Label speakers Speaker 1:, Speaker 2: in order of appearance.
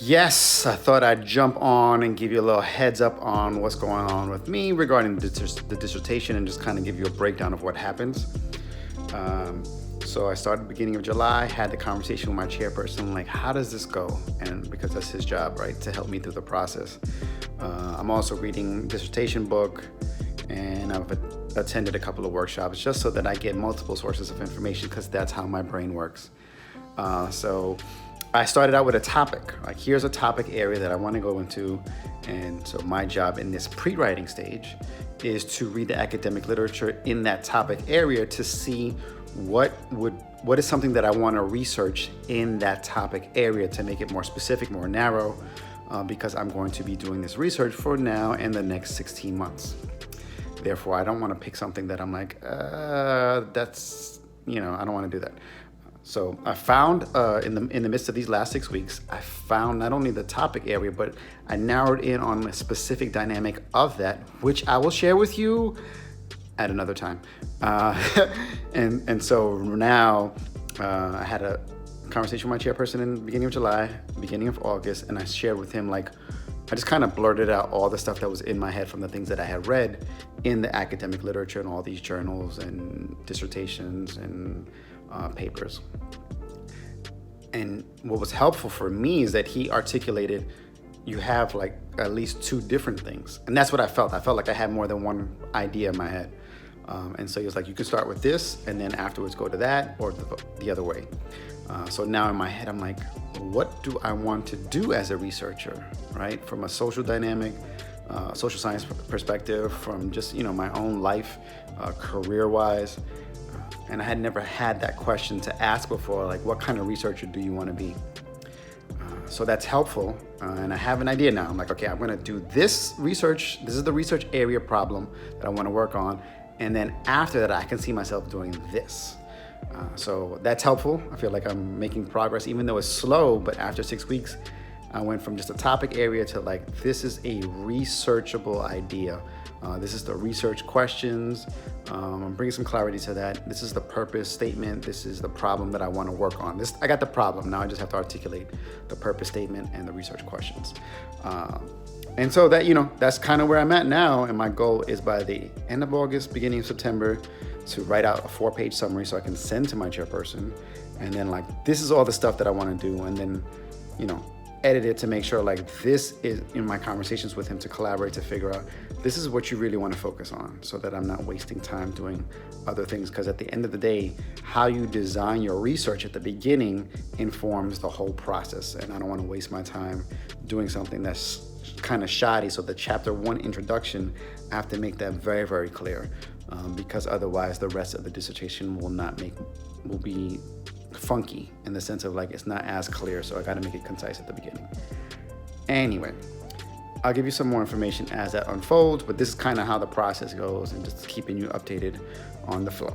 Speaker 1: Yes, I thought I'd jump on and give you a little heads up on what's going on with me regarding the dissertation and just kind of give you a breakdown of what happens. So I started beginning of July, had the conversation with my chairperson, like, how does this go? And because that's his job, right, to help me through the process. I'm also reading dissertation book, and I've attended a couple of workshops just so that I get multiple sources of information, because that's how my brain works. So I started out with a topic, like here's a topic area that I want to go into. And so my job in this pre-writing stage is to read the academic literature in that topic area to see what is something that I want to research in that topic area to make it more specific, more narrow, because I'm going to be doing this research for now and the next 16 months. Therefore, I don't want to pick something that I'm like, that's, I don't want to do that. So I found in the midst of these last 6 weeks, I found not only the topic area, but I narrowed in on a specific dynamic of that, which I will share with you at another time. And so now I had a conversation with my chairperson in the beginning of July, beginning of August, and I shared with him, like, I just kind of blurted out all the stuff that was in my head from the things that I had read in the academic literature and all these journals and dissertations and papers. And what was helpful for me is that he articulated, you have like at least two different things. And that's what I felt. I felt like I had more than one idea in my head. And so he was like, you can start with this and then afterwards go to that, or the other way. So now in my head, I'm like, what do I want to do as a researcher, right? From a social dynamic, social science perspective, from just, my own life, career-wise. And I had never had that question to ask before, like, what kind of researcher do you want to be? So that's helpful. And I have an idea now. I'm like, okay, I'm going to do this research. This is the research area problem that I want to work on. And then after that, I can see myself doing this. So that's helpful. I feel like I'm making progress, even though it's slow. But after 6 weeks, I went from just a topic area to like, this is a researchable idea. This is the research questions. I'm bringing some clarity to that. This is the purpose statement. This is the problem that I want to work on. I got the problem. Now I just have to articulate the purpose statement and the research questions. And so that, that's kind of where I'm at now. And my goal is by the end of August, beginning of September, to write out a 4-page summary so I can send to my chairperson. And then like, this is all the stuff that I want to do. And then, edit it to make sure like this is in my conversations with him to collaborate to figure out this is what you really want to focus on, so that I'm not wasting time doing other things. Because at the end of the day, how you design your research at the beginning informs the whole process. And I don't want to waste my time doing something that's kind of shoddy. So the chapter 1 introduction, I have to make that very, very clear, because otherwise the rest of the dissertation will be funky in the sense of like, it's not as clear. So I got to make it concise at the beginning. Anyway, I'll give you some more information as that unfolds, but this is kind of how the process goes, and just keeping you updated on the flow.